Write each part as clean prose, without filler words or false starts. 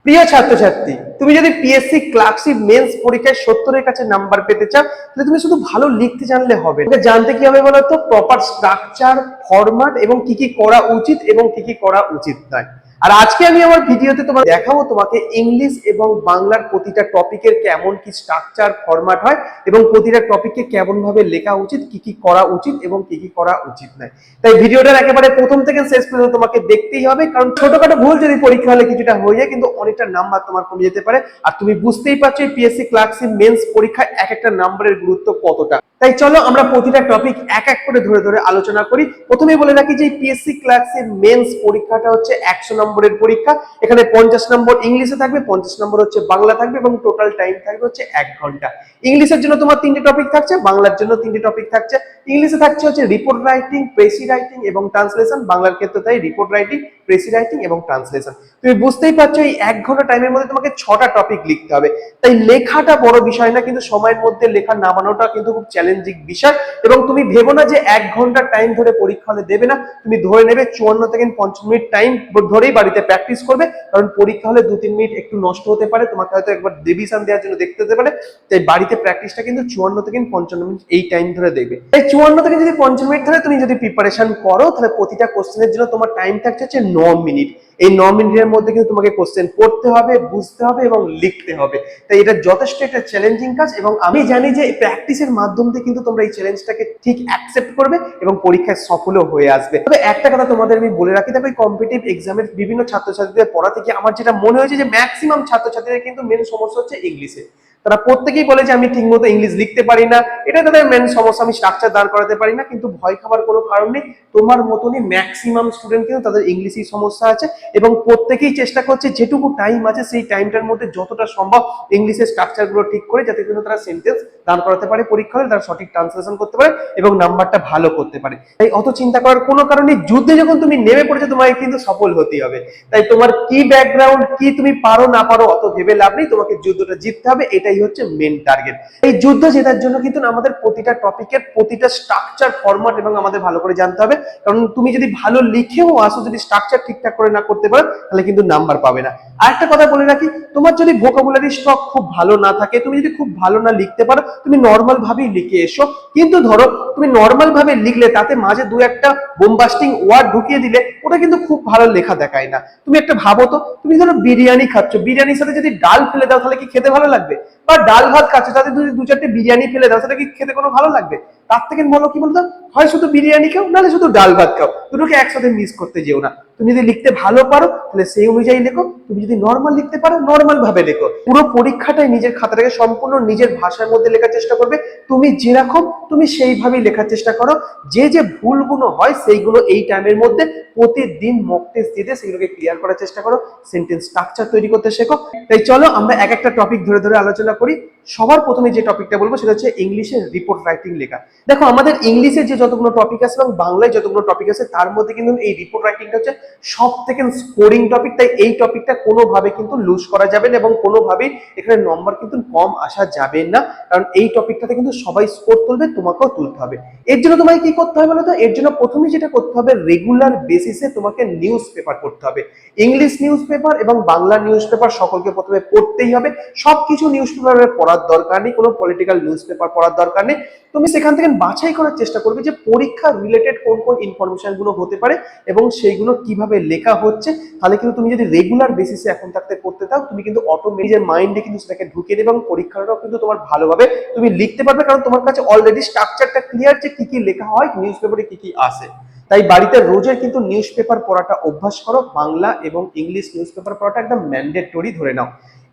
প্রিয় ছাত্রছাত্রী, তুমি যদি পিএসসি ক্লার্কশিপ মেন্স পরীক্ষায় 70-এর কাছে নাম্বার পেতে চাও, তাহলে তুমি শুধু ভালো লিখতে জানলে হবে না। জানতে কি হবে বলতো? প্রপার স্ট্রাকচার, ফরম্যাট এবং কি কি করা উচিত এবং কি কি করা উচিত নয়। আর আজকে আমি আমার ভিডিওতে তোমাকে দেখাবো তোমাকে ইংলিশ এবং বাংলার প্রতিটা টপিকের কেমন কি স্ট্রাকচার, ফরম্যাট হয় এবং প্রতিটা টপিককে কেমন ভাবে লেখা উচিত, কি কি করা উচিত এবং কি কি করা উচিত নয়। তাই ভিডিওটার একেবারে প্রথম থেকে শেষ পর্যন্ত তোমাকে দেখতেই হবে, কারণ ছোটখাটো ভুল যদি পরীক্ষা হলে কিছুটা হয়ে যায়, কিন্তু অনেকটা নাম্বার তোমার কমে যেতে পারে। আর তুমি বুঝতেই পারছো পিএসসি ক্লার্কশিপ মেন্স পরীক্ষায় এক একটা নাম্বারের গুরুত্ব কতটা। তাই চলো আমরা প্রতিটা টপিক এক এক করে ধরে ধরে আলোচনা করি। প্রথমেই বলে রাখি যে পিএসসি ক্লার্কশিপ মেন্স পরীক্ষাটা হচ্ছে 100 নম্বরের পরীক্ষা। এখানে 50 নম্বর ইংলিশে থাকবে, 50 নম্বর হচ্ছে বাংলা থাকবে এবং টোটাল টাইম থাকবে হচ্ছে 1 ঘন্টা। ইংলিশের জন্য তোমার 3টে টপিক থাকছে, বাংলার জন্য 3টে টপিক থাকছে। ইংলিশে থাকছে হচ্ছে রিপোর্ট রাইটিং, প্রেসি রাইটিং এবং ট্রান্সলেশন। বাংলার ক্ষেত্রে তাই রিপোর্ট রাইটিং, প্রেসি রাইটিং এবং ট্রান্সলেশন। তুমি বুঝতেই পারছো এই 1 ঘন্টা টাইমের মধ্যে তোমাকে 6টা টপিক লিখতে হবে। তাই লেখাটা বড় বিষয় না, কিন্তু সময়ের মধ্যে লেখা নামানোটা কিন্তু খুব চ্যালেঞ্জিং বিষয়। এবং তুমি ভেবো না যে 1 ঘন্টা টাইম ধরে পরীক্ষা হলে দেবে না, তুমি ধরে নেবে 54 থেকে 50 মিনিট টাইম ধরেই বাড়িতে প্র্যাকটিস করবে। কারণ পরীক্ষা হলে 2-3 মিনিট একটু নষ্ট হতে পারে, তোমাকে হয়তো একবার রিভিশন দেওয়ার জন্য দেখতে হতে পারে। তাই বাড়িতে প্র্যাকটিসটা কিন্তু 54 থেকে 55 মিনিট এই টাইম ধরে দেবে। এই 54 থেকে যদি 50 মিনিট ধরে তুমি যদি প্রিপারেশন করো, তাহলে প্রতিটা কোশ্চেনের জন্য তোমার টাইম থাকছে হচ্ছে 9 মিনিট। এই 9 মিনিটের মধ্যে কিন্তু তোমাকে কোশ্চেন পড়তে হবে, বুঝতে হবে এবং লিখতে হবে। তাই এটা যথেষ্ট একটা চ্যালেঞ্জিং কাজ, এবং আমি জানি যে প্র্যাকটিসের মাধ্যমে কিন্তু তোমরা এই চ্যালেঞ্জটাকে ঠিক অ্যাকসেপ্ট করবে এবং পরীক্ষায় সফলও হয়ে আসবে। তবে একটা কথা তোমাদের আমি বলে রাখি, দেখো কম্পিটিটিভ এক্সামের বিভিন্ন ছাত্রছাত্রীদের পড়া থেকে আমার যেটা মনে হয়েছে যে ম্যাক্সিমাম ছাত্রছাত্রীদের কিন্তু মেন সমস্যা হচ্ছে ইংলিশে। তারা প্রত্যেকেই বলে যে আমি ঠিকমতো ইংলিশ লিখতে পারি না, এটা তাদের মেন সমস্যা, আমি স্ট্রাকচার দাঁড় করাতে পারি না। কিন্তু ভয় খাবার কোনো কারণ নেই, তোমার মতনই ম্যাক্সিমাম স্টুডেন্ট কিন্তু তাদের ইংলিশেই সমস্যা আছে এবং প্রত্যেকেই চেষ্টা করছে যেটুকু টাইম আছে সেই টাইমটার মধ্যে যতটা সম্ভব ইংলিশের স্ট্রাকচার গুলো ঠিক করে, যাতে কিন্তু তারা সেন্টেন্স দাঁড় করাতে পারে পরীক্ষা হলে, তারা সঠিক ট্রান্সলেশন করতে পারে এবং নাম্বারটা ভালো করতে পারে। তাই অত চিন্তা করার কোনো কারণে, যুদ্ধে যখন তুমি নেমে পড়েছো তোমাকে কিন্তু সফল হতেই হবে। তাই তোমার কি ব্যাকগ্রাউন্ড, কি তুমি পারো না পারো অত ভেবে লাভ নেই, তোমাকে যুদ্ধটা জিততে হবে, এটাই হচ্ছে মেন টার্গেট। এই যুদ্ধ জেতার জন্য কিন্তু আমাদের প্রতিটা টপিকের প্রতিটা স্ট্রাকচার, ফরম্যাট এবং আমাদের ভালো করে জানতে হবে। কারণ তুমি যদি ভালো লিখেও আসো, যদি স্ট্রাকচার ঠিকঠাক করে না করতে পারো, তাহলে কিন্তু নাম্বার পাবে না। আরেকটা কথা বলে রাখি, তোমার যদি ভোকাবুলারি স্টক খুব ভালো না থাকে, তুমি যদি খুব ভালো না লিখতে পারো, তুমি নর্মাল ভাবেই লিখে এসো। কিন্তু ধরো তুমি নর্মাল ভাবে লিখলে তাতে মাঝে দু একটা বোমবাস্টিং ওয়ার্ড ঢুকিয়ে দিলে, ওটা কিন্তু খুব ভালো লেখা দেখায় না। তুমি একটা ভাবো তো, তুমি ধরো বিরিয়ানি খাচ্ছ, বিরিয়ানির সাথে যদি ডাল ফেলে দাও তাহলে কি খেতে ভালো লাগবে? বা ডাল ভাত খাচ্ছ, তাতে যদি 2-4টে বিরিয়ানি ফেলে দাও, সেটা কি খেতে কোনো ভালো লাগবে? তার থেকে বলো কি বলতো, হয় শুধু বিরিয়ানি খাও, নাহলে শুধু ডাল ভাত খাও, দুটোকে একসাথে মিস করতে যেও না। তুমি যদি লিখতে ভালো পারো তাহলে সেই অনুযায়ী লেখো, তুমি যদি নর্মাল লিখতে পারো নর্মাল ভাবে লেখো। পুরো পরীক্ষাটাই নিজের খাতাটাকে সম্পূর্ণ নিজের ভাষার মধ্যে লেখার চেষ্টা করবে। তুমি যেরকম তুমি সেইভাবেই লেখার চেষ্টা করো। যে যে ভুলগুলো হয় সেইগুলো এই টাইমের মধ্যে প্রতিদিন মক টেস্ট দিতে সেগুলোকে ক্লিয়ার করার চেষ্টা করো, সেন্টেন্স স্ট্রাকচার তৈরি করতে শেখো। তাই চলো আমরা এক একটা টপিক ধরে ধরে আলোচনা করি। সবার প্রথমে যে টপিকটা বলবো সেটা হচ্ছে ইংলিশের রিপোর্ট রাইটিং লেখা। দেখো আমাদের ইংলিশে যে যতগুলো টপিক আছে এবং বাংলায় যতগুলো টপিক আছে, তার মধ্যে কিন্তু এই রিপোর্ট রাইটিংটা হচ্ছে সব থেকে স্কোরিং টপিক। তাই এই টপিকটা কোনোভাবে কিন্তু লুজ করা যাবে না এবং কোনোভাবেই এখানে নম্বর কিন্তু কম আসা যাবে না, কারণ এই টপিকটাতে কিন্তু সবাই স্কোর তুলবে, তোমাকেও তুলতে হবে। এর জন্য তোমাকে কি করতে হবে বলো তো? এর জন্য প্রথমে যেটা করতে হবে, রেগুলার বেসিসে তোমাকে নিউজ পেপার পড়তে হবে। ইংলিশ নিউজ পেপার এবং বাংলা নিউজ পেপার সকলকে প্রথমে পড়তেই হবে। সবকিছু নিউজ পেপারে পড়ার দরকার নেই, কোনো পলিটিক্যাল নিউজ পেপার পড়ার দরকার নেই। তুমি সেখান থেকে বাছাই করার চেষ্টা করবে যে পরীক্ষা রিলেটেড কোন কোন ইনফরমেশন গুলো হতে পারে এবং সেইগুলো কিভাবে লেখা হচ্ছে। তাহলে কিন্তু তুমি যদি রেগুলার বেসিসে এখন থাকতে পড়তে থাও, তুমি কিন্তু অটোমেটিক মাইন্ডে কিন্তু সেটাকে ঢুকিয়ে দেবে এবং পরীক্ষাটাও কিন্তু তোমার ভালোভাবে তুমি লিখতে পারবে, কারণ তোমার কাছে অলরেডি স্ট্রাকচারটা ক্লিয়ার যে কি কি লেখা হয়, নিউজ পেপারে কি কি আসে। তাই বাড়িতে রোজের কিন্তু নিউজ পেপার পড়াটা অভ্যাস করো। বাংলা এবং ইংলিশ নিউজ পেপার পড়াটা একদম ম্যান্ডেটরি ধরে নাও।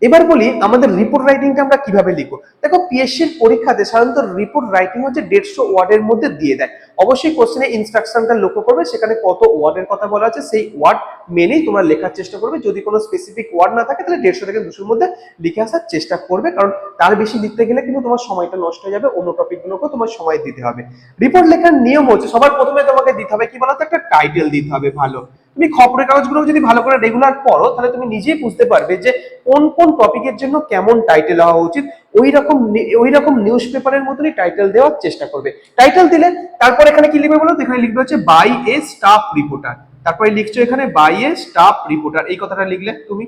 এবার বলি আমাদের রিপোর্ট রাইটিংটা আমরা কিভাবে লিখবো। দেখো পিএসসির পরীক্ষাতে সাধারণত রিপোর্ট রাইটিং হচ্ছে 150 ওয়ার্ডের মধ্যে দিয়ে দেয়। অবশ্যই কোশ্চেনে ইনস্ট্রাকশনটা লক্ষ্য করবে, সেখানে কত ওয়ার্ডের কথা বলা আছে সেই ওয়ার্ড মেনেই তোমরা লেখার চেষ্টা করবে। যদি কোনো স্পেসিফিক ওয়ার্ড না থাকে তাহলে 150 থেকে 200 মধ্যে লিখে আসার চেষ্টা করবে, কারণ তার বেশি লিখতে গেলে কিন্তু তোমার সময়টা নষ্ট হয়ে যাবে, অন্য টপিকগুলোকেও তোমার সময় দিতে হবে। রিপোর্ট লেখার নিয়ম হচ্ছে সবার প্রথমে তোমাকে দিতে হবে কি বলতো, একটা টাইটেল দিতে হবে ভালো। তুমি খবরের কাগজগুলো যদি ভালো করে রেগুলার পড়ো, তাহলে তুমি নিজেই বুঝতে পারবে যে কোন কোন টপিকের জন্য কেমন টাইটেল হওয়া উচিত। ওই রকম নিউজ পেপারের মতনই টাইটেল দেওয়ার চেষ্টা করবে। টাইটেল দিলে তারপর এখানে কি লিখবে বলো? এখানে লিখবে হচ্ছে বাই এ স্টাফ রিপোর্টার। তারপরে লিখছো এখানে বাই এ স্টাফ রিপোর্টার, এই কথাটা লিখলে তুমি।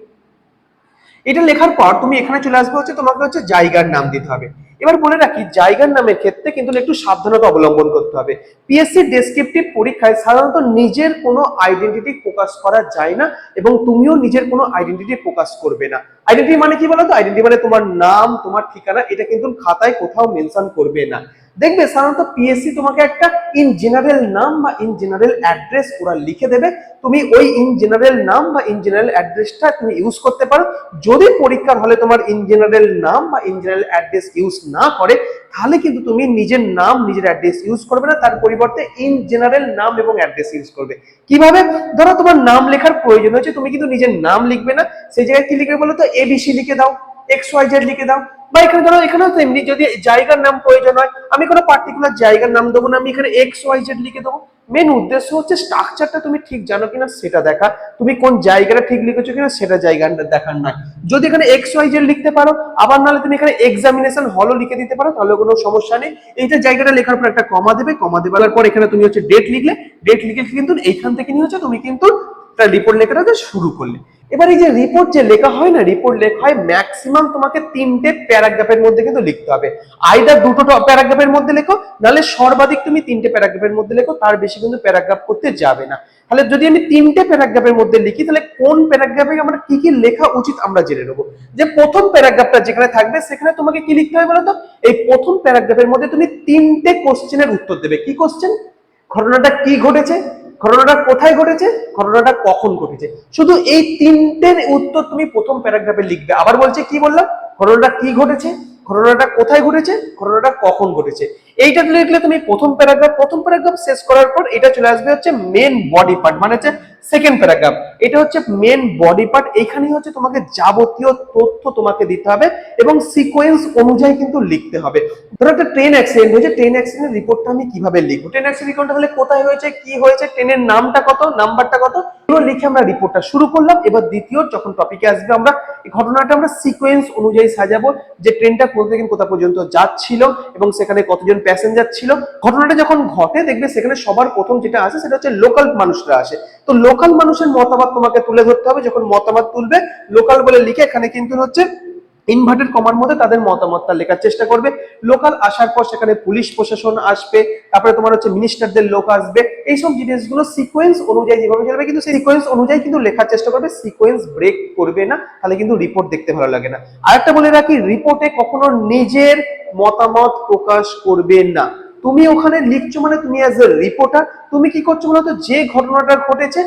এটা লেখার পর তুমি এখানে চলে আসবে হচ্ছে তোমাকে হচ্ছে জায়গার নাম দিতে হবে। এবার বলে রাখি জায়গার নামের ক্ষেত্রে কিন্তু একটু সাবধানতা অবলম্বন করতে হবে। পিএসসি ডেসক্রিপটিভ পরীক্ষায় সাধারণত নিজের কোনো আইডেন্টিটি প্রকাশ করা যায় না এবং তুমিও নিজের কোনো আইডেন্টিটি প্রকাশ করবে না। আইডেন্টিটি মানে কি বলতো? আইডেন্টিটি মানে তোমার নাম, তোমার ঠিকানা, এটা কিন্তু খাতায় কোথাও মেনশন করবে না। দেখবে সাধারণত পিএসসি তোমাকে একটা ইন জেনারেল নাম বা ইন জেনারেল অ্যাড্রেস ওরা লিখে দেবে, তুমি ওই ইন জেনারেল নাম বা ইন জেনারেল অ্যাড্রেসটা তুমি ইউজ করতে পারো। যদি পরীক্ষার হলে তোমার ইন জেনারেল নাম বা ইন জেনারেল অ্যাড্রেস ইউজ না করে, তাহলে কিন্তু তুমি নিজের নাম নিজের অ্যাড্রেস ইউজ করবে না, তার পরিবর্তে ইন জেনারেল নাম এবং অ্যাড্রেস ইউজ করবে। কিভাবে? ধরো তোমার নাম লেখার প্রয়োজন হচ্ছে, তুমি কিন্তু নিজের নাম লিখবে না, সেই জায়গায় কি লিখবে বলো তো? এবিসি লিখে দাও, XYZ লিখে দাও। বা এখানে ধরো এখানেও তেমনি যদি জায়গার নাম প্রয়োজন হয়, আমি কোনো পার্টিকুলার জায়গার নাম দেবো না, আমি এখানে XYZ লিখে দেবো। মেন উদ্দেশ্য হচ্ছে স্ট্রাকচারটা তুমি ঠিক জানো কিনা সেটা দেখা, তুমি কোন জায়গাটা ঠিক লিখেছো কিনা সেটা জায়গাটা দেখার নয়। যদি এখানে XYZ লিখতে পারো, আবার নাহলে তুমি এখানে এক্সামিনেশন হলও লিখে দিতে পারো, তাহলে কোনো সমস্যা নেই। এইটা জায়গাটা লেখার পর একটা কমা দেবে, কমা দেওয়ার পর এখানে তুমি হচ্ছে ডেট লিখলে, ডেট লিখে কিন্তু এইখান থেকে নিয়ে হচ্ছে তুমি কিন্তু রিপোর্ট লেখাটা শুরু করলে। এবার এই যে রিপোর্ট যে লেখা হয় না, রিপোর্ট লেখা হয় ম্যাক্সিমাম তোমাকে 3টে প্যারাগ্রাফের মধ্যে কিন্তু লিখতে হবে। আইদার 2টো প্যারাগ্রাফের মধ্যে লেখো, নাহলে সর্বাধিক তুমি 3টে প্যারাগ্রাফের মধ্যে লেখো, তার বেশি কিন্তু প্যারাগ্রাফ করতে যাবে না। তাহলে যদি আমি 3টে প্যারাগ্রাফের মধ্যে লিখি, তাহলে কোন প্যারাগ্রাফে আমরা কি কি লেখা উচিত আমরা জেনে নেবো। যে প্রথম প্যারাগ্রাফটা যেখানে থাকবে সেখানে তোমাকে কি লিখতে হবে বলতো? এই প্রথম প্যারাগ্রাফের মধ্যে তুমি 3টে কোশ্চেনের উত্তর দেবে। কি কোশ্চেন? ঘটনাটা কি ঘটেছে, ঘটনাটা কোথায় ঘটেছে, ঘটনাটা কখন ঘটেছে। শুধু এই 3টের উত্তর তুমি প্রথম প্যারাগ্রাফে লিখবে। আবার বলছে, কি বললাম? ঘটনাটা কি ঘটেছে, ঘটনাটা কোথায় ঘটেছে, ঘটনাটা কখন ঘটেছে। এইটা লিখলে তুমি প্রথম প্যারাগ্রাফ। প্রথম প্যারাগ্রাফ শেষ করার পর এটা চলে আসবে হচ্ছে মেন বডি পার্ট, মানে হচ্ছে সেকেন্ড প্যারাগ্রাফ। এটা হচ্ছে মেন বডি পার্ট। এখানে হচ্ছে তোমাকে যাবতীয় তথ্য তোমাকে দিতে হবে এবং সিকোয়েন্স অনুযায়ী কিন্তু লিখতে হবে। ধরো একটা ট্রেন অ্যাক্সিডেন্ট হয়েছে, ট্রেন অ্যাক্সিডেন্টের রিপোর্টটা আমি কিভাবে লিখবো? ট্রেন অ্যাক্সিডেন্ট হলে কোথায় হয়েছে, কি হয়েছে, ট্রেনের নামটা কত, নাম্বারটা কত, এগুলো লিখে আমরা রিপোর্টটা শুরু করলাম। এবার দ্বিতীয় যখন টপিকে আসবে, আমরা এই ঘটনাটা আমরা সিকোয়েন্স অনুযায়ী সাজাবো, যে ট্রেনটা কোথা থেকে কোথা পর্যন্ত যাচ্ছিল এবং সেখানে কতজন প্যাসেঞ্জার ছিল। ঘটনাটা যখন ঘটে দেখবে সেখানে সবার প্রথম যেটা আসে সেটা হচ্ছে লোকাল মানুষরা আসে। তো লোকাল মানুষের মতামত তোমাকে তুলে ধরতে হবে। যখন মতামত তুলবে, লোকাল বলে লিখে এখানে কিন্তু হচ্ছে ইনভার্টেড কমার মধ্যে তাদের মতামতটা লেখার চেষ্টা করবে। লোকাল আসার পর সেখানে পুলিশ প্রশাসন আসবে, তারপরে তোমার হচ্ছে মিনিস্টারদের লোক আসবে। এইসব জিনিসগুলো সিকোয়েন্স অনুযায়ী যেভাবে চলবে, কিন্তু সেই সিকোয়েন্স অনুযায়ী কিন্তু লেখার চেষ্টা করবে, সিকোয়েন্স ব্রেক করবে না, তাহলে কিন্তু রিপোর্ট দেখতে ভালো লাগে না। আরেকটা বলে রাখি, রিপোর্টে কখনো নিজের মতামত প্রকাশ করবে না। তুমি ওখানে লিখছো মানে তুমি অ্যাজ এ রিপোর্টার, তুমি কি করছো বলতো? যে ঘটনাটা ঘটেছে,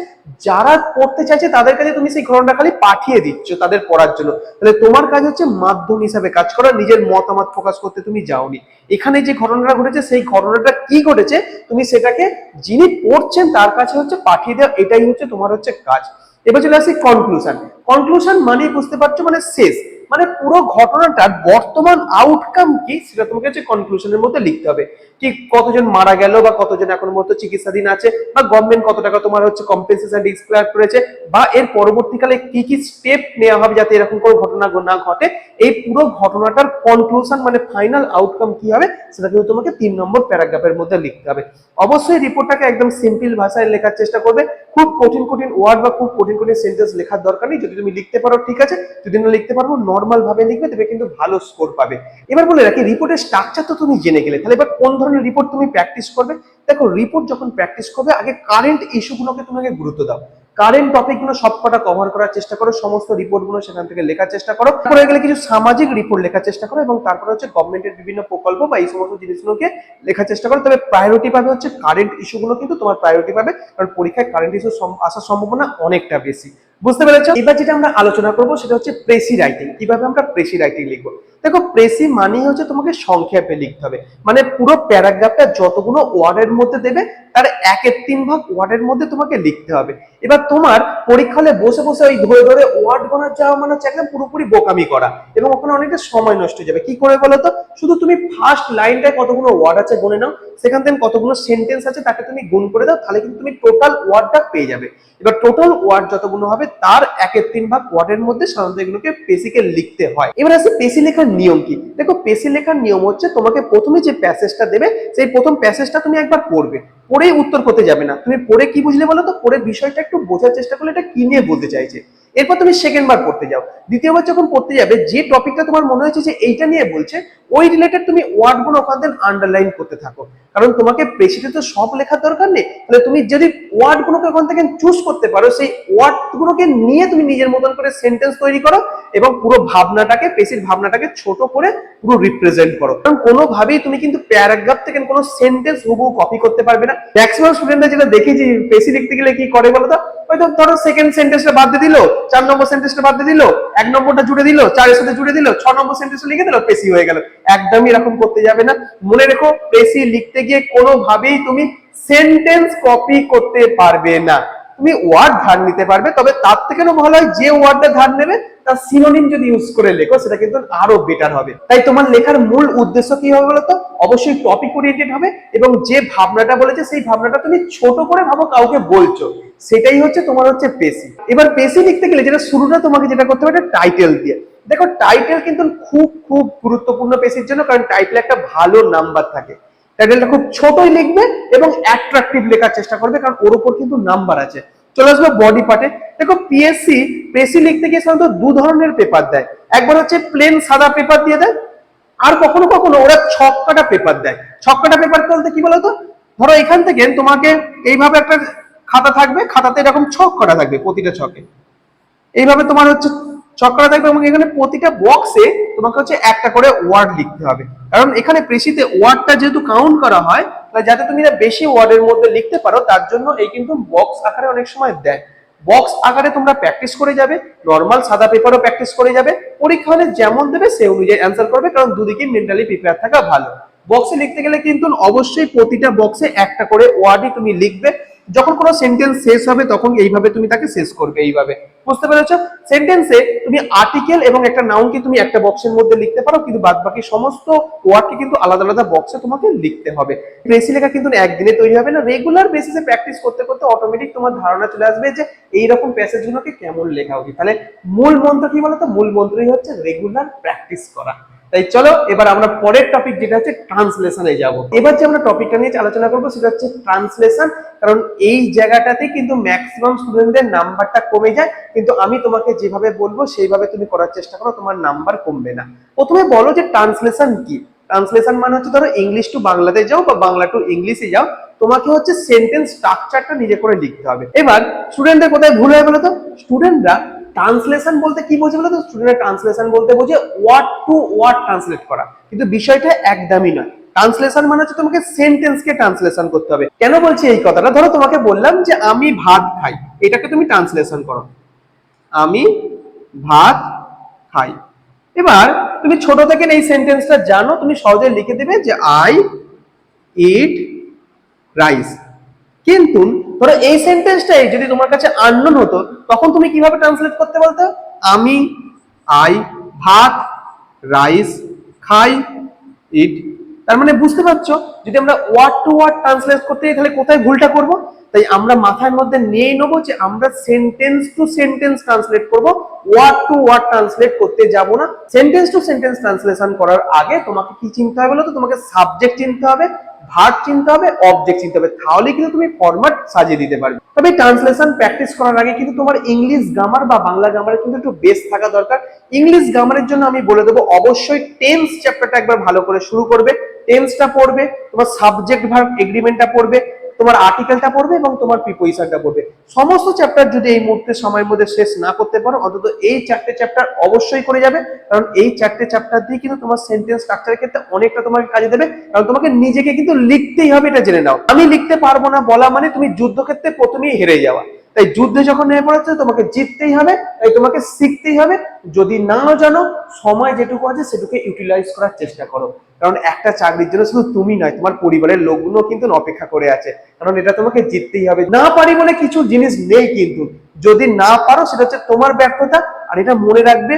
যারা পড়তে চাইছে তাদের কাছে তুমি সেই ঘটনাটা খালি পাঠিয়ে দিচ্ছ তাদের পড়ার জন্য। তাহলে তোমার কাজ হচ্ছে মাধ্যম হিসাবে কাজ করা, নিজের মতামত প্রকাশ করতে তুমি যাওনি। এখানে যে ঘটনাটা ঘটেছে সেই ঘটনাটা কি ঘটেছে তুমি সেটাকে যিনি পড়ছেন তার কাছে হচ্ছে পাঠিয়ে দেওয়া, এটাই হচ্ছে তোমার হচ্ছে কাজ। এবার চলে আসি কনক্লুশন। কনক্লুশন মানে বুঝতে পারছো, মানে শেষ, মানে পুরো ঘটনাটার বর্তমান আউটকাম কি সেটা তোমাকে হচ্ছে কনক্লুশনের মধ্যে লিখতে হবে। কি কতজন মারা গেল, বা কতজন এখন মতো চিকিৎসাধীন আছে, বা গভর্নমেন্ট কত টাকা তোমার হচ্ছে কম্পেনসেশন ডিক্লেয়ার করেছে, বা এর পরবর্তীকালে কি কি স্টেপ নেওয়া হবে যাতে এরকম কোনো ঘটনা না ঘটে। এই পুরো ঘটনাটার কনক্লুশন মানে ফাইনাল আউটকাম কি হবে সেটা কিন্তু তোমাকে 3 নম্বর প্যারাগ্রাফের মধ্যে লিখতে হবে। অবশ্যই রিপোর্টটাকে একদম সিম্পল ভাষায় লেখার চেষ্টা করবে। খুব কঠিন কঠিন ওয়ার্ড বা খুব কঠিন কঠিন সেন্টেন্স লেখার দরকার নেই। যদি তুমি লিখতে পারো ঠিক আছে, যদি না লিখতে পারো নর্মাল ভাবে লিখবে, তবে কিন্তু ভালো স্কোর পাবে। এবার বলে রাখি, রিপোর্টের স্ট্রাকচার তো তুমি জেনে গেলে, তাহলে এবার কোন ধরনের রিপোর্ট তুমি প্র্যাকটিস করবে। দেখো, রিপোর্ট যখন প্র্যাকটিস করবে, আগে কারেন্ট ইস্যুগুলোকে তোমাকে গুরুত্ব দাও। কারেন্ট টপিক গুলো সবকটা কভার করার চেষ্টা করো, সমস্ত রিপোর্ট গুলো সেখান থেকে লেখার চেষ্টা করো। পরে গেলে কিছু সামাজিক রিপোর্ট লেখার চেষ্টা করো, এবং তারপরে হচ্ছে গভর্নমেন্টের বিভিন্ন প্রকল্প বা এই সমস্ত জিনিসগুলোকে লেখার চেষ্টা করো। তবে প্রায়োরিটি পাবে হচ্ছে কারেন্ট ইস্যুগুলো, কিন্তু তোমার প্রায়োরিটি পাবে, কারণ পরীক্ষায় কারেন্ট ইস্যু আসার সম্ভাবনা অনেকটা বেশি। বুঝতে পেরেছো? এবার যেটা আমরা আলোচনা করবো সেটা হচ্ছে প্রেসি রাইটিং। কিভাবে আমরা প্রেসি রাইটিং লিখবো। দেখো, প্রেসি মানে হচ্ছে তোমাকে সংক্ষেপে লিখতে হবে, মানে পুরো প্যারাগ্রাফটা যতগুলো ওয়ার্ডের মধ্যে দেবে তার 1/3 ওয়ার্ডের মধ্যে তোমাকে লিখতে হবে। এবার তোমার পরীক্ষা হলে বসে বসে ওই ধরে ধরে ওয়ার্ড গোনা যাওয়া মানে হচ্ছে একদম পুরোপুরি বোকামি করা, এবং ওখানে অনেকটা সময় নষ্ট হয়ে যাবে। কি করে বলো তো? শুধু তুমি ফার্স্ট লাইনটায় কতগুলো ওয়ার্ড আছে গুনে নাও, সেখান থেকে কতগুলো সেন্টেন্স আছে তাকে তুমি গুণ করে দাও, তাহলে কিন্তু তুমি টোটাল ওয়ার্ডটা পেয়ে যাবে। এবার টোটাল ওয়ার্ড যতগুলো হবে তার 1/3 ওয়ার্ডের মধ্যে সাধারণত এগুলোকে পেসিকে লিখতে হয়। এবার আসে পেসি লেখার নিয়ম কি। দেখো, পেসি লেখার নিয়ম হচ্ছে তোমাকে প্রথমে যে প্যাসেজটা দেবে সেই প্রথম প্যাসেজটা তুমি একবার পড়বে, পড়েই উত্তর করতে যাবে না। তুমি পড়ে কি বুঝলে বলো তো? পড়ে বিষয়টা একটু বোঝার চেষ্টা করলে এটা কি নিয়ে বলতে চাইছে। এরপর তুমি সেকেন্ড বার পড়তে যাও, দ্বিতীয়বার যখন পড়তে যাবে যে টপিকটা তোমার মনে হচ্ছে যে এইটা নিয়ে বলছে ওই রিলেটেড তুমি ওয়ার্ড গুলো ওখান থেকে আন্ডারলাইন করতে থাকো। কারণ তোমাকে প্রেসিতে তো সব লেখার দরকার নেই, তাহলে তুমি যদি ওয়ার্ড গুলোকে ওখান থেকে চুজ করতে পারো, সেই ওয়ার্ড গুলোকে নিয়ে তুমি নিজের মতন করে সেন্টেন্স তৈরি করো এবং পুরো ভাবনাটাকে, প্রেসির ভাবনাটাকে ছোট করে পুরো রিপ্রেজেন্ট করো। কারণ কোনোভাবেই তুমি কিন্তু প্যারাগ্রাফ থেকে কোনো সেন্টেন্স হুবহু কপি করতে পারবে না। ম্যাক্সিমাম স্টুডেন্টরা যেটা দেখেছি প্রেসি লিখতে গেলে কি করে বলো তো, হয়তো ধরো সেকেন্ড সেন্টেন্সটা বাদ দিয়ে দিল, 4 নম্বর সেন্টেন্সটা বাদ দিয়ে দিল, 1 নম্বরটা জুড়ে দিল, 4 এর সাথে জুড়ে দিল, 6 নম্বর সেন্টেন্সটা লিখে দিল, প্রেসি হয়ে গেল। একদমই এরকম করতে যাবে না। মনে রেখো, প্রেসি লিখতে গিয়ে কোনোভাবেই তুমি সেন্টেন্স কপি করতে পারবে না। তুমি ওয়ার্ড ধার নিতে পারবে, তবে তার থেকে ভালো হয় যে ওয়ার্ডটা ধার নেবে তার সিনোনিম যদি ইউজ করে লেখো, সেটা কিন্তু আরো বেটার হবে। তাই তোমার লেখার মূল উদ্দেশ্য কি হবে বলতো, অবশ্যই টপিক ওরিয়েন্টেড হবে এবং যে ভাবনাটা বলেছে সেই ভাবনাটা তুমি ছোট করে ভাবো, কাউকে বলছো, সেটাই হচ্ছে তোমার হচ্ছে পেসি। এবার পেসি লিখতে গেলে যেটা শুরুটা তোমাকে যেটা করতে হবে, টাইটেল দিয়ে। দেখো টাইটেল কিন্তু খুব খুব গুরুত্বপূর্ণ পেসির জন্য, কারণ টাইটেলে একটা ভালো নাম্বার থাকে। টাইটেলটা খুব ছোটই লিখবে এবং অ্যাট্রাকটিভ লেখার চেষ্টা করবে, কারণ ওর উপর কিন্তু নাম্বার আছে। চলে আসবে বডি পার্টে। দেখো পেসি লিখতে গিয়ে সাধারণত দু ধরনের পেপার দেয়। একবার হচ্ছে প্লেন সাদা পেপার দিয়ে দেয়, আর কখনো কখনো ওরা ছক কাটা পেপার দেয়। ছক কাটা পেপার বলতে কি বলতো, ধরো এখান থেকে তোমাকে এইভাবে একটা খাতা থাকবে, খাতাতে এরকম ছক করা থাকবে, প্রতিটা ছকে এইভাবে তোমার হচ্ছে ছক করা থাকবে এবং এখানে প্রতিটা বক্সে তোমাকে হচ্ছে একটা করে ওয়ার্ড লিখতে হবে। কারণ এখানে প্রেসিতে ওয়ার্ডটা যেহেতু কাউন্ট করা হয়, যাতে তুমি বেশি ওয়ার্ডের মধ্যে লিখতে পারো, তার জন্য এই কিন্তু বক্স আকারে অনেক সময় দেয়। বক্স আকারে তোমরা প্র্যাকটিস করে যাবে, নর্মাল সাদা পেপারও প্র্যাকটিস করে যাবে। পরীক্ষা হলে যেমন দেবে সে অনুযায়ী অ্যান্সার করবে, কারণ দুদিকেই মেন্টালি প্রিপেয়ার থাকা ভালো। বক্সে লিখতে গেলে কিন্তু অবশ্যই প্রতিটা বক্সে একটা করে ওয়ার্ডই তুমি লিখবে। যখন কোনো সেন্টেন্স শেষ হবে তখন এইভাবে তুমি তাকে শেষ করবে, এইভাবে। বুঝতে পেরেছো? সেন্টেন্সে তুমি আর্টিকেল এবং একটা নাউনকে তুমি একটা বক্সের মধ্যে লিখতে পারো, কিন্তু বাদ বাকি সমস্ত ওয়ার্ডকে কিন্তু আলাদা আলাদা বক্সে তোমাকে লিখতে হবে। প্রেসি লেখা কিন্তু একদিনে তৈরি হবে না, রেগুলার বেসিসে প্র্যাকটিস করতে করতে অটোমেটিক তোমার ধারণা চলে আসবে যে এইরকম প্যাসেজগুলোকে কেমন লেখা উচিত। তাহলে মূল মন্ত্র কি বলতো, মূল মন্ত্রই হচ্ছে রেগুলার প্র্যাকটিস করা। তাই চলো এবার আমরা পরের টপিক যেটা হচ্ছে ট্রান্সলেশনে যাব। এবার যে আমরা টপিকটা নিয়ে আলোচনা করবো সেটা হচ্ছে ট্রান্সলেশন। কারণ এই জায়গাটাতে কিন্তু ম্যাক্সিমাম স্টুডেন্টদের নাম্বারটা কমে যায়, কিন্তু আমি তোমাকে যেভাবে বলবো সেইভাবে তুমি করার চেষ্টা করো, তোমার নাম্বার কমবে না। প্রথমে বলো যে ট্রান্সলেশন কি। ট্রান্সলেশন মানে হচ্ছে ধরো ইংলিশ টু বাংলাতে যাও বা বাংলা টু ইংলিশে যাও, তোমাকে হচ্ছে সেন্টেন্স স্ট্রাকচারটা নিজে করে লিখতে হবে। এবার স্টুডেন্টদের কোথায় ভুল হয় বলতো, স্টুডেন্টরা ট্রান্সলেশন বলতে কি বোঝে বলতো, স্টুডেন্ট ট্রান্সলেশন বলতে বোঝে ওয়ার্ড টু ওয়ার্ড ট্রান্সলেট করা, কিন্তু বিষয়টা একদমই নয়। ট্রান্সলেশন মানে হচ্ছে তোমাকে সেন্টেন্সকে ট্রান্সলেশন করতে হবে। কেন বলছি এই কথাটা, ধরো তোমাকে বললাম যে আমি ভাত খাই, এটাকে তুমি ট্রান্সলেশন করো, আমি ভাত খাই। এবার তুমি ছোট থেকে এই সেন্টেন্সটা জানো, তুমি সহজে লিখে দেবে যে আই ইট রাইস। কিন্তু ধরো এই সেন্টেন্সটাই যদি তোমার কাছে আননোন হতো, তখন তুমি কিভাবে ট্রান্সলেট করতে বলতো, আমি আই ভাত রাইস খাই ইট। তার মানে বুঝতে পারছো, যদি আমরা ওয়ার্ড টু ওয়ার্ড ট্রান্সলেট করতে যাই তাহলে কোথায় ভুলটা করব। তাই আমরা মাথার মধ্যে নিয়েই নেবো যে আমরা সেন্টেন্স টু সেন্টেন্স ট্রান্সলেট করব, ওয়ার্ড টু ওয়ার্ড ট্রান্সলেট করতে যাব না। সেন্টেন্স টু সেন্টেন্স ট্রান্সলেশন করার আগে তোমাকে কি চিনতে হবে বলো তো, তোমাকে সাবজেক্ট চিনতে হবে, ভার্ব চিনতে হবে, অবজেক্ট চিনতে হবে, তাহলে কিন্তু তুমি ফরম্যাট সাজিয়ে দিতে পারবে। তবে ট্রান্সলেশন প্র্যাকটিস করার আগে কিন্তু তোমার ইংলিশ গ্রামার বা বাংলা গ্রামারের কিন্তু একটু বেস থাকা দরকার। ইংলিশ গ্রামারের জন্য আমি বলে দেবো অবশ্যই টেন্স চ্যাপ্টারটা একবার ভালো করে শুরু করবে, টেন্সটা পড়বে, তোমার সাবজেক্ট ভার্ব এগ্রিমেন্টটা পড়বে, তোমার আর্টিকেলটা পড়বে এবং তোমার প্রিপোজিশনটা পড়বে। সমস্ত চ্যাপ্টার যদি এই মুহূর্তে সময়ের মধ্যে শেষ না করতে পারো, অন্তত এই 4টে চ্যাপ্টার অবশ্যই করে যাবে, কারণ এই 4টে চ্যাপ্টার দিয়ে কিন্তু তোমার সেন্টেন্স স্ট্রাকচারের ক্ষেত্রে অনেকটা তোমাকে কাজে দেবে। কারণ তোমাকে নিজেকে কিন্তু লিখতেই হবে, এটা জেনে নাও। আমি লিখতে পারবো না বলা মানে তুমি যুদ্ধক্ষেত্রে প্রথমেই হেরে যাওয়া। তাই যুদ্ধে যখন নেমে পড়েছে তোমাকে জিততেই হবে, তাই তোমাকে শিখতেই হবে। যদি না জানো, সময় যেটুকু আছে সেটুকু ইউটিলাইজ করার চেষ্টা করো, কারণ একটা চাকরির জন্য শুধু তুমি নয়, তোমার পরিবারের লোকগুলো কিন্তু অপেক্ষা করে আছে, কারণ এটা তোমাকে জিততেই হবে। না পারি বলে কিছু জিনিস নেই, কিন্তু যদি না পারো সেটা হচ্ছে তোমার ব্যর্থতা। আর এটা মনে রাখবে,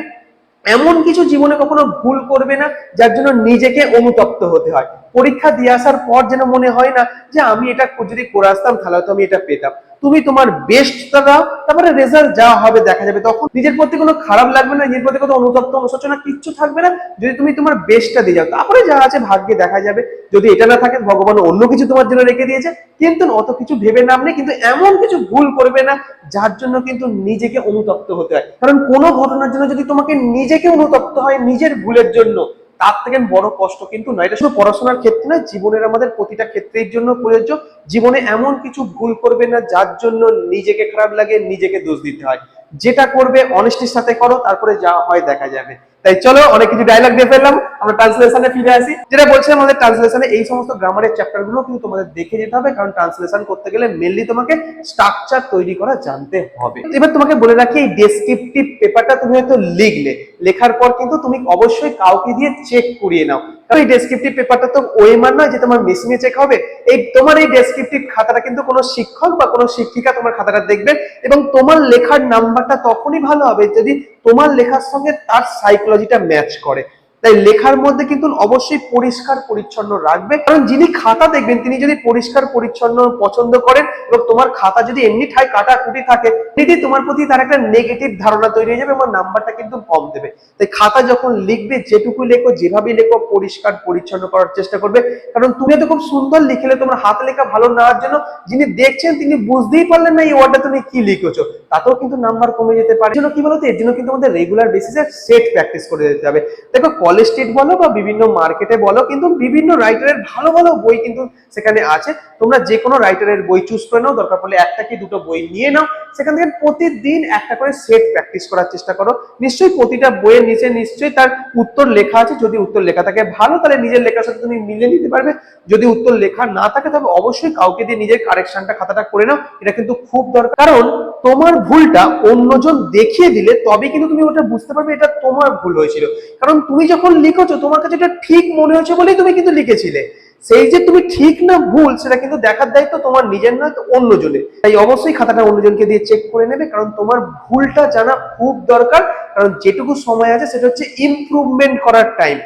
এমন কিছু জীবনে কখনো ভুল করবে না যার জন্য নিজেকে অনুতপ্ত হতে হয়। পরীক্ষা দিয়ে আসার পর যেন মনে হয় না যে আমি এটা যদি করে আসতাম তাহলে তো আমি এটা পেতাম। তুমি তোমার বেস্টটা দাও, তারপরে রেজাল্ট যা হবে দেখা যাবে। তখন নিজের প্রতি কোনো খারাপ লাগবে না, নিজের প্রতি কোনো অনুতপ্ত অনুশোচনা কিচ্ছু থাকবে না, যদি তুমি তোমার বেস্টটা দিয়ে যাও। তারপরে যা আছে ভাগ্যে দেখা যাবে। যদি এটা না থাকে ভগবান অন্য কিছু তোমার জন্য রেখে দিয়েছে, কিন্তু অত কিছু ভেবে নাম নেই। কিন্তু এমন কিছু ভুল করবে না যার জন্য কিন্তু নিজেকে অনুতপ্ত হতে হয়। কারণ কোনো ঘটনার জন্য যদি তোমাকে নিজেকে অনুতপ্ত হয় নিজের ভুলের জন্য, তার থেকে বড় কষ্ট কিন্তু নয়। এটা শুধু পড়াশোনার ক্ষেত্রে নয়, জীবনের আমাদের প্রতিটা ক্ষেত্রের জন্য প্রযোজ্য। জীবনে এমন কিছু ভুল করবে না যার জন্য নিজেকে খারাপ লাগে, নিজেকে দোষ দিতে হয়। যেটা করবে অনেস্টির সাথে করো, তারপরে যা হয় দেখা যাবে। তাই চলো, অনেক কিছু ডায়লগ দিয়ে ফেললাম, আমরা ট্রান্সলেশনে ফিরে আসি। যেটা বলছিলাম, আমাদের ট্রান্সলেশনে এই সমস্ত গ্রামারের চ্যাপ্টার গুলো কিন্তু তোমাদের দেখে যেতে হবে, কারণ ট্রান্সলেশন করতে গেলে মেনলি তোমাকে স্ট্রাকচার তৈরি করা জানতে হবে। এবার তোমাকে বলে রাখি, এই ডেসক্রিপটিভ পেপারটা তুমি হয়তো লিখলে, লেখার পর কিন্তু তুমি অবশ্যই কাউকে দিয়ে চেক করিয়ে নাও। কারণ এই ডেসক্রিপটিভ পেপারটা তো ওএমআর নয় যে তোমার মেশিনে চেক হবে। এই তোমার এই ডেসক্রিপটিভ খাতাটা কিন্তু কোনো শিক্ষক বা কোনো শিক্ষিকা তোমার খাতাটা দেখবে, এবং তোমার লেখার নাম্বারটা তখনই ভালো হবে যদি তোমার লেখার সঙ্গে তার সাইকোলজিটা ম্যাচ করে। তাই লেখার মধ্যে কিন্তু অবশ্যই পরিষ্কার পরিচ্ছন্ন রাখবে, কারণ যিনি খাতা দেখবেন তিনি যদি পরিষ্কার পরিচ্ছন্ন পছন্দ করেন এবং তোমার খাতা যদি এমনি ঠাই কাটাকুটি থাকে, যদি তোমার প্রতি তার একটা নেগেটিভ ধারণা তৈরি হয়ে যাবে এবং নাম্বারটা কিন্তু কম দেবে। তাই খাতা যখন লিখবে, যেটুকু লেখো, যেভাবে লেখো, পরিষ্কার পরিচ্ছন্ন করার চেষ্টা করবে। কারণ তুমি তো খুব সুন্দর লিখলে, তোমার হাত লেখা ভালো না হওয়ার জন্য যিনি দেখছেন তিনি বুঝতেই পারলেন না এই ওয়ার্ডটা তুমি কি লিখেছো, তাতেও কিন্তু নাম্বার কমে যেতে পারে। এর জন্য কি বলতো, এর জন্য কিন্তু আমাদের রেগুলার বেসিসে সেট প্র্যাকটিস করে যেতে হবে। দেখো, কলেজ স্ট্রিট বলো বা বিভিন্ন মার্কেটে বলো, কিন্তু বিভিন্ন রাইটারের ভালো ভালো বই কিন্তু সেখানে আছে। তোমরা যে কোনো রাইটারের বই চুজ করে নাও, দরকার পড়লে একটা কি দুটো বই নিয়ে নাও, সেখান থেকে প্রতিদিন একটা করে সেট প্র্যাকটিস করার চেষ্টা করো। নিশ্চয়ই প্রতিটা বইয়ের নিচে নিশ্চয়ই তার উত্তর লেখা আছে। যদি উত্তর লেখা থাকে ভালো, তাহলে নিজের লেখার সাথে তুমি মিলিয়ে নিতে পারবে। যদি উত্তর লেখা না থাকে, তবে অবশ্যই কাউকে দিয়ে নিজের কারেকশনটা খাতাটা করে নাও। এটা কিন্তু খুব দরকার, কারণ তোমার ভুলটা অন্যজন দেখিয়ে দিলে তবে কিন্তু তুমি ওটা বুঝতে পারবে এটা তোমার ভুল হয়েছিল। কারণ তুমি যখন লিখেছো, তোমার কাছে এটা ঠিক মনে হয়েছে বলেই তুমি কিন্তু লিখেছিলে। সেই যে তুমি ঠিক না ভুল, সেটা কিন্তু দেখার দায়িত্ব তোমার নিজের নয়, তো অন্যজনের। তাই অবশ্যই খাতাটা অন্যজনকে দিয়ে চেক করে নেবে, কারণ তোমার ভুলটা জানা খুব দরকার। কারণ যেটুকু সময় আছে সেটা হচ্ছে ইমপ্রুভমেন্ট করার টাইম।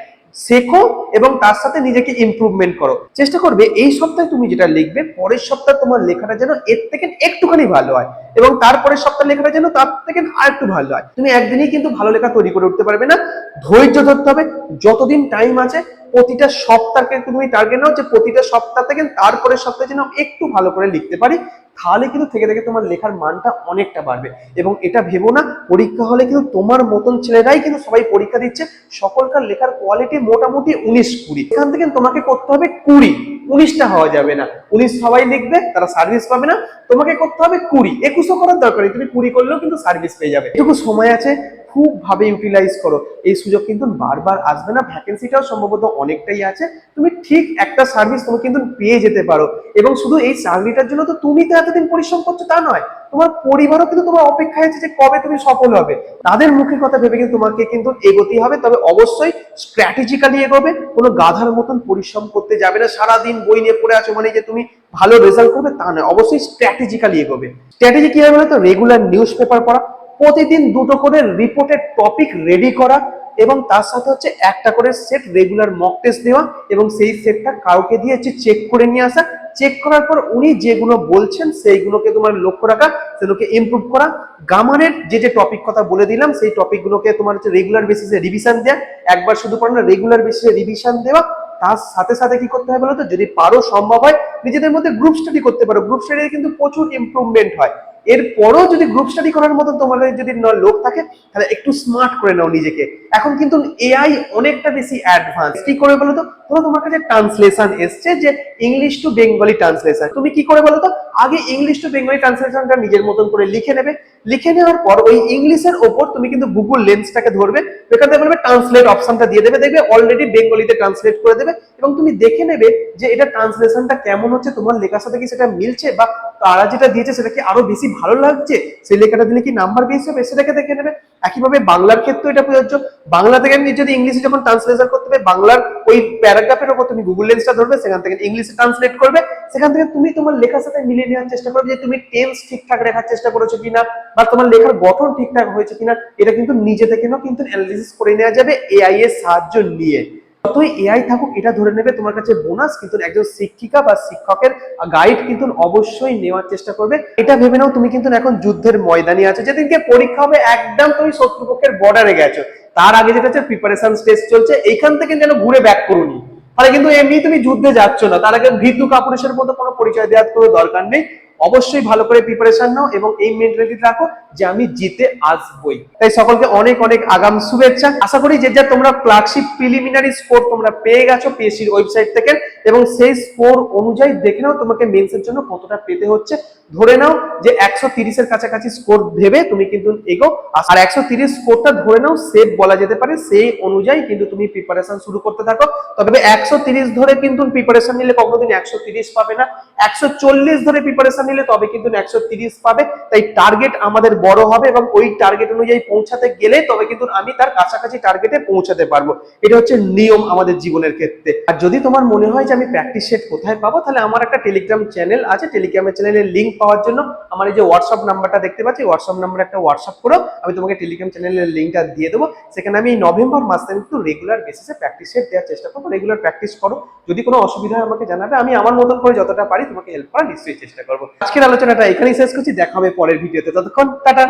শেখো এবং তার সাথে নিজেকে ইমপ্রুভমেন্ট করো। চেষ্টা করবে এই সপ্তাহে তুমি যেটা লিখবে, পরের সপ্তাহে তোমার লেখাটা যেন এর থেকে একটুখানি ভালো হয়, এবং তারপরের সপ্তাহে লেখাটা যেন তার থেকে আর একটু ভালো হয়। তুমি একদিনই কিন্তু ভালো লেখা তৈরি করে উঠতে পারবে না, ধৈর্য ধরতে হবে। যতদিন টাইম আছে, প্রতিটা সপ্তাহকে তুমি টার্গেট নাও যে প্রতিটা সপ্তাহ থেকে তারপরের সপ্তাহে যেন একটু ভালো করে লিখতে পারি। তাহলে কিন্তু থেকে থেকে তোমার লেখার মানটা অনেকটা বাড়বে। এবং এটা ভেবো না, পরীক্ষা হলে কিন্তু তোমার মতন ছেলেরাই কিন্তু সবাই পরীক্ষা দিচ্ছে, সকলকার লেখার কোয়ালিটি মোটামুটি 19-20। এখান থেকে তোমাকে করতে হবে 20-19টা হওয়া যাবে না। 19 সবাই লিখবে, তারা সার্ভিস পাবে না। তোমাকে করতে হবে 20-21ও করার দরকার নেই, তুমি 20 করলেও কিন্তু সার্ভিস পেয়ে যাবে। এটুকু সময় আছে, খুব ভাবে ইউটিলাইজ করো। এই সুযোগ কিন্তু বারবার আসবে না, ভ্যাকেন্সিটাও সম্ভবত অনেকটাই আছে। তুমি ঠিক একটা সার্ভিস তুমি কিন্তু পেয়ে যেতে পারো। এবং শুধু এই চাকরিটার জন্য তো তুমি তো এতদিন পরিশ্রম করছো তা নয়, তোমার পরিবারও কিন্তু তোমার অপেক্ষায় আছে যে কবে তুমি সফল হবে। তাদের মুখের কথা ভেবে কিন্তু তোমাকে কিন্তু এগোতে হবে, তবে অবশ্যই স্ট্র্যাটেজিক্যালি এগোবে। কোনো গাধার মতন পরিশ্রম করতে যাবে না, সারাদিন বই নিয়ে পড়ে আছো মানে যে তুমি ভালো রেজাল্ট করবে তা নয়। অবশ্যই স্ট্র্যাটেজিক্যালি এগোবে। স্ট্র্যাটেজি কি হবে বলতো, রেগুলার নিউজ পেপার পড়া, প্রতিদিন দুটো করে রিপোর্টের টপিক রেডি করা, এবং তার সাথে হচ্ছে একটা করে সেট রেগুলার মক টেস্ট দেওয়া, এবং সেই সেটটা কাউকে দিয়ে হচ্ছে চেক করে নিয়ে আসা। চেক করার পর উনি যেগুলো বলছেন সেইগুলোকে তোমার লক্ষ্য রাখা, সেগুলোকে ইমপ্রুভ করা। গ্রামারের যে যে টপিক কথা বলে দিলাম, সেই টপিকগুলোকে তোমার হচ্ছে রেগুলার বেসিসে রিভিশন দেওয়া। একবার শুধু পড়ো না, রেগুলার বেসিসে রিভিশন দেওয়া। তার সাথে সাথে কি করতে হবে বলতো, যদি পারো সম্ভব হয় নিজেদের মধ্যে গ্রুপ স্টাডি করতে পারো। গ্রুপ স্টাডিতে কিন্তু প্রচুর ইমপ্রুভমেন্ট হয়। এরপরও যদি গ্রুপ স্টাডি করার মতো তোমাদের যদি লোক থাকে, তাহলে একটু স্মার্ট করে নাও নিজেকে। এখন কিন্তু এআই অনেকটা বেশি অ্যাডভান্স। কি করে বলো তো, ধরো তোমার কাছে ট্রান্সলেশন এসছে, যে ইংলিশ টু বেঙ্গলি ট্রান্সলেশন, তুমি কি করে বলো তো, আগে ইংলিশ টু বেঙ্গলি ট্রান্সলেশনটা নিজের মতন করে লিখে নেবে। লিখে নেওয়ার পর ওই ইংলিশের ওপর তুমি কিন্তু গুগল লেন্সটাকে ধরবে, এখান থেকে বলবে ট্রান্সলেট অপশনটা দিয়ে দেবে, দেখবে অলরেডি বেঙ্গলিতে ট্রান্সলেট করে দেবে। এবং তুমি দেখে নেবে যে এটা ট্রান্সলেশনটা কেমন হচ্ছে, তোমার লেখার সাথে কি সেটা মিলছে, বা তারা যেটা দিয়েছে সেটা কি আরো বেশি ভালো লাগছে, সেই লেখাটা দিলে কি নাম্বার বেশি হবে, সেটাকে দেখে নেবে। একইভাবে বাংলার ক্ষেত্রে এটা প্রযোজ্য। বাংলা থেকে আমি যদি ইংলিশে যখন ট্রান্সলেশন করতে হবে, বাংলার ওই প্যারাগ্রাফের উপর তুমি গুগল লেন্সটা ধরবে, সেখান থেকে ইংলিশে ট্রান্সলেট করবে। সেখান থেকে তুমি তোমার লেখার সাথে মিলিয়ে নেওয়ার চেষ্টা করবে যে তুমি টেন্স ঠিকঠাক লেখার চেষ্টা করেছো কিনা, বা তোমার লেখার গঠন ঠিকঠাক হয়েছে কিনা। এটা কিন্তু নিজে থেকে নাও কিন্তু অ্যানালিসিস করে নেওয়া যাবে এআই এর সাহায্য নিয়ে। যতই এআই থাকুক এটা ধরে নেবে তোমার কাছে বোনাস, কিন্তু একজন শিক্ষিকা বা শিক্ষকের গাইড কিন্তু অবশ্যই নেওয়ার চেষ্টা করবে। এটা ভেবে নাও তুমি কিন্তু এখন যুদ্ধের ময়দানে আছো, যেদিনকে পরীক্ষা হবে একদম তুমি শত্রুপক্ষের বর্ডারে গেছো, তার আগে যেটা হচ্ছে প্রিপারেশন স্টেজ চলছে, এইখান থেকে যেন ঘুরে ব্যাক করোনি। তাহলে কিন্তু এমনি তুমি যুদ্ধে যাচ্ছ না, তার আগে ভীতু কাপুরুষের মতো কোনো পরিচয় দেওয়ার কোনো দরকার নেই। অবশ্যই ভালো করে প্রিপারেশন নাও এবং এই মেন্টালিটি রাখো যে আমি জিতে আসবই। তাই সকলকে অনেক অনেক আগাম শুভেচ্ছা। আশা করি যে যা তোমরা ক্লার্কশিপ প্রিলিমিনারি স্কোর তোমরা পেয়ে গেছো পিএসসির ওয়েবসাইট থেকে, এবং সেই স্কোর অনুযায়ী দেখে নাও তোমাকে মেন্সের জন্য কতটা পেতে হচ্ছে। ধরে নাও যে 130-এর কাছাকাছি স্কোর ভেবে তুমি কিন্তু এগো, আর 130 স্কোরটা ধরে নাও সেফ বলা যেতে পারে, সেই অনুযায়ী কিন্তু তুমি প্রিপারেশন শুরু করতে থাকো। তবে 130 ধরে কিন্তু প্রিপারেশন নিলে কখনোদিন 130 পাবে না, 140 ধরে প্রিপারেশন নিলে তবে কিন্তু 130 পাবে। তাই টার্গেট আমাদের বড় হবে এবং ওই টার্গেট অনুযায়ী পৌঁছাতে গেলে তবে কিন্তু আমি তার কাছাকাছি টার্গেটে পৌঁছাতে পারবো। এটা হচ্ছে নিয়ম আমাদের জীবনের ক্ষেত্রে। আর যদি তোমার মনে হয় যে আমি প্র্যাকটিস সেট কোথায় পাবো, তাহলে আমার একটা টেলিগ্রাম চ্যানেল আছে, টেলিগ্রামের চ্যানেলের লিঙ্ক পাওয়ার জন্য আমার এই যে হোয়াটসঅ্যাপ নাম্বারটা দেখতে পাচ্ছি, হোয়াটসঅ্যাপ নাম্বারে একটা হোয়াটসঅ্যাপ করো, আমি তোমাকে টেলিগ্রাম চ্যানেলের লিঙ্কটা দিয়ে দেবো। সেখানে আমি এই নভেম্বর মাসে কিন্তু রেগুলার বেসিসে প্র্যাকটিস সেট দেওয়ার চেষ্টা করবো। রেগুলার প্র্যাকটিস করো, যদি কোনো অসুবিধা হয় আমাকে জানাবে, আমি আমার মতন করে যতটা পারি তোমাকে হেল্প করার নিশ্চয়ই চেষ্টা করবো। আজকের আলোচনাটা এখানেই শেষ করছি, দেখা হবে পরের ভিডিওতে, ততক্ষণ টাটা।